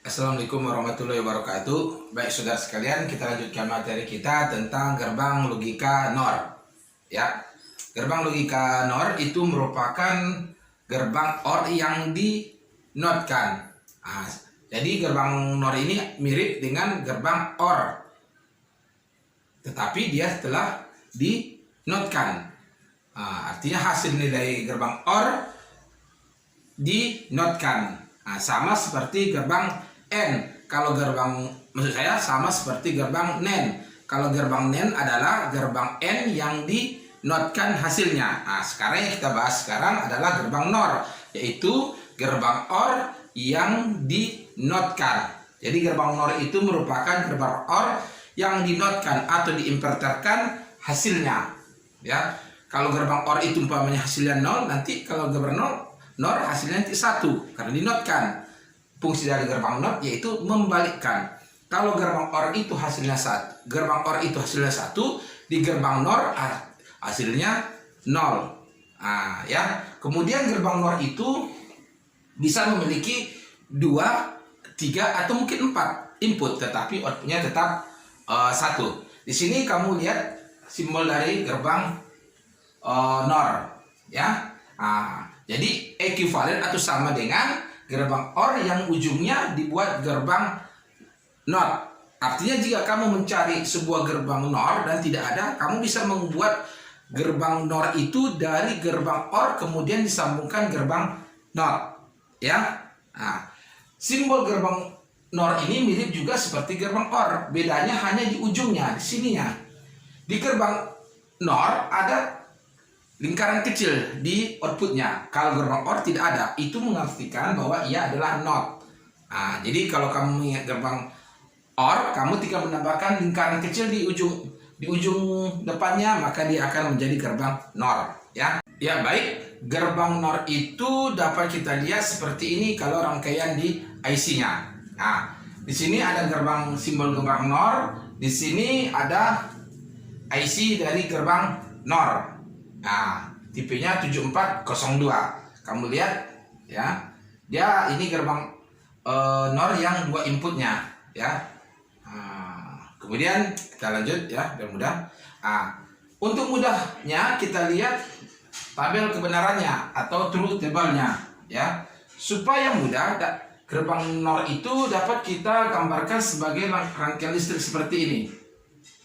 Assalamualaikum warahmatullahi wabarakatuh. Baik saudara sekalian, kita lanjutkan materi kita tentang gerbang logika NOR. Ya, gerbang logika NOR itu merupakan gerbang OR yang dinotkan. Jadi gerbang NOR ini mirip dengan gerbang OR, tetapi dia telah dinotkan. Artinya hasil nilai gerbang OR dinotkan. Sama seperti gerbang N. Kalau gerbang, maksud saya sama seperti gerbang NAND. Kalau gerbang NAND adalah gerbang N yang dinotkan hasilnya. Sekarang yang kita bahas sekarang adalah gerbang NOR, yaitu gerbang OR yang dinotkan. Jadi gerbang NOR itu merupakan gerbang OR yang dinotkan atau diinverterkan hasilnya. Ya, kalau gerbang OR itu umpamanya hasilnya 0, nanti kalau gerbang NOR hasilnya nanti 1 karena dinotkan. Fungsi dari gerbang NOR yaitu membalikkan. Kalau gerbang OR itu hasilnya 1, di gerbang NOR hasilnya 0. Ya. Kemudian gerbang NOR itu bisa memiliki 2, 3 atau mungkin 4 input, tetapi outputnya tetap 1. Di sini kamu lihat simbol dari gerbang NOR, ya. Jadi ekuivalen atau sama dengan gerbang OR yang ujungnya dibuat gerbang NOT. Artinya jika kamu mencari sebuah gerbang NOR dan tidak ada, kamu bisa membuat gerbang NOR itu dari gerbang OR kemudian disambungkan gerbang NOT. Ya. Simbol gerbang NOR ini mirip juga seperti gerbang OR. Bedanya hanya di ujungnya, di sininya. Di gerbang NOR ada lingkaran kecil di outputnya. Kalau gerbang OR tidak ada, itu mengartikan bahwa ia adalah NOT. Jadi kalau kamu ingat gerbang OR, kamu tinggal menambahkan lingkaran kecil di ujung depannya, maka dia akan menjadi gerbang NOR. Ya, baik. Gerbang NOR itu dapat kita lihat seperti ini kalau rangkaian di IC-nya. Di sini ada simbol gerbang NOR, di sini ada IC dari gerbang NOR. Tipenya 7402. Kamu lihat, ya. Dia ini gerbang NOR yang 2 inputnya, ya. Kemudian kita lanjut, ya, biar mudah. Untuk mudahnya kita lihat tabel kebenarannya atau truth table-nya, ya. Supaya mudah, gerbang NOR itu dapat kita gambarkan sebagai rangkaian listrik seperti ini.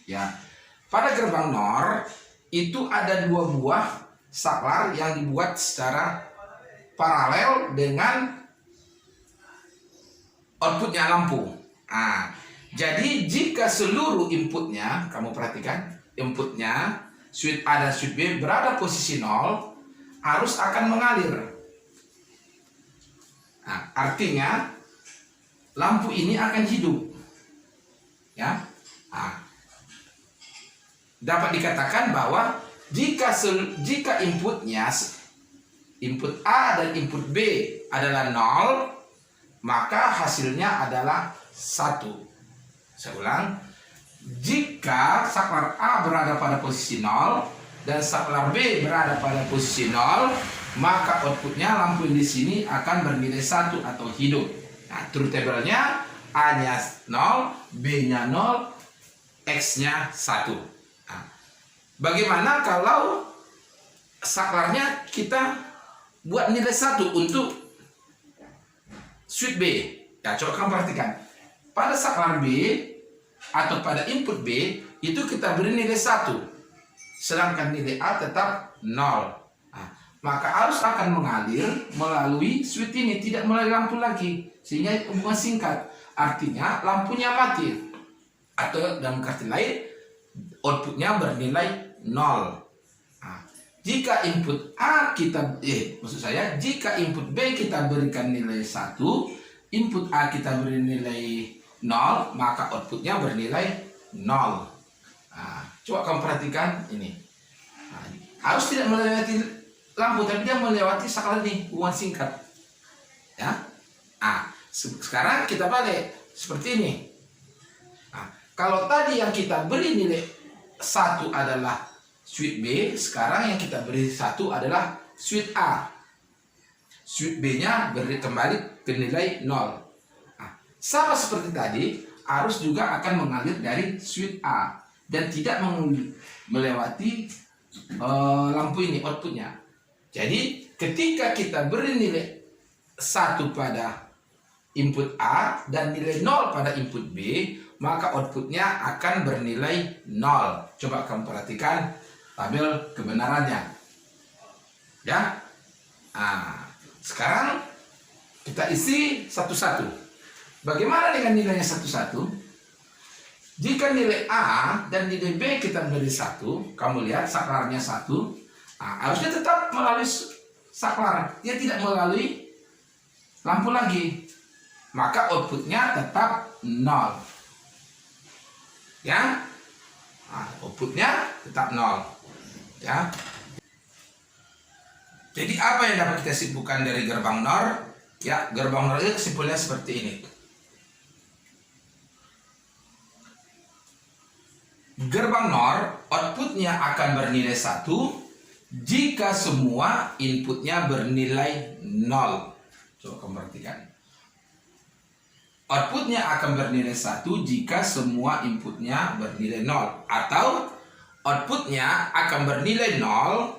Ya. Pada gerbang NOR itu ada 2 buah saklar yang dibuat secara paralel dengan outputnya lampu. Jadi jika seluruh inputnya, kamu perhatikan, inputnya switch A dan switch B berada posisi 0, arus akan mengalir. Artinya lampu ini akan hidup. Ya. Dapat dikatakan bahwa jika inputnya, input A dan input B adalah 0, maka hasilnya adalah 1. Saya ulang, jika saklar A berada pada posisi 0 dan saklar B berada pada posisi 0, maka outputnya lampu di sini akan bernilai 1 atau hidup. Truth table-nya A-nya 0, B-nya 0, X-nya 1. Bagaimana kalau saklarnya kita buat nilai 1 untuk switch B? Ya, coba kamu perhatikan. Pada saklar B atau pada input B itu kita beri nilai 1, sedangkan nilai A tetap 0. Maka arus akan mengalir melalui switch ini, tidak melalui lampu lagi, sehingga hubungan singkat. Artinya lampunya mati, atau dalam kata lain outputnya bernilai 0. Jika input A jika input B kita berikan nilai 1, input A kita beri nilai 0, maka outputnya bernilai 0. Coba kamu perhatikan ini. Harus tidak melewati lampu, tapi dia melewati saklar ini, hubungan singkat. Ya. Sekarang kita balik seperti ini. Kalau tadi yang kita beri nilai 1 adalah switch B, sekarang yang kita beri 1 adalah switch A. Switch B-nya kembali ke nilai 0. sama seperti tadi, arus juga akan mengalir dari switch A dan tidak melewati lampu ini, outputnya. Jadi ketika kita beri nilai 1 pada input A dan nilai 0 pada input B, maka outputnya akan bernilai 0. Coba kamu perhatikan tabel kebenarannya. Ya. Sekarang kita isi satu-satu. Bagaimana dengan nilainya satu-satu? Jika nilai A dan nilai B kita menjadi 1, kamu lihat saklarnya 1, harusnya tetap melalui saklar. Dia tidak melalui lampu lagi. Maka outputnya tetap 0. Ya. Outputnya tetap 0. Ya. Jadi apa yang dapat kita simpulkan dari gerbang NOR? Ya, gerbang NOR itu kesimpulannya seperti ini. Gerbang NOR outputnya akan bernilai 1 jika semua inputnya bernilai 0. Coba kamu perhatikan. Outputnya akan bernilai 1 jika semua inputnya bernilai 0. Atau outputnya akan bernilai 0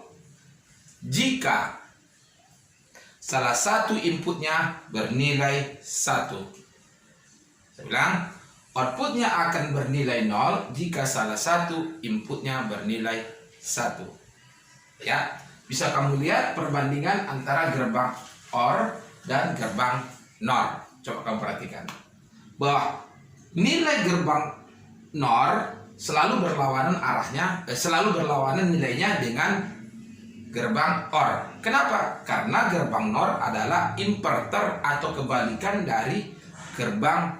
jika salah satu inputnya bernilai 1. Saya bilang, outputnya akan bernilai 0 jika salah satu inputnya bernilai 1. Ya, bisa kamu lihat perbandingan antara gerbang OR dan gerbang NOR. Coba kamu perhatikan bahwa nilai gerbang NOR selalu berlawanan arahnya, selalu berlawanan nilainya dengan gerbang OR. Kenapa? Karena gerbang NOR adalah inverter atau kebalikan dari gerbang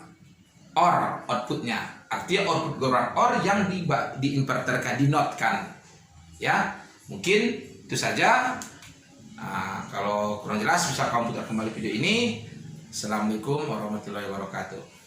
OR outputnya. Artinya output gerbang OR yang diinverterkan, dinotkan. Ya, mungkin itu saja. Kalau kurang jelas bisa kamu putar kembali video ini. Assalamualaikum warahmatullahi wabarakatuh.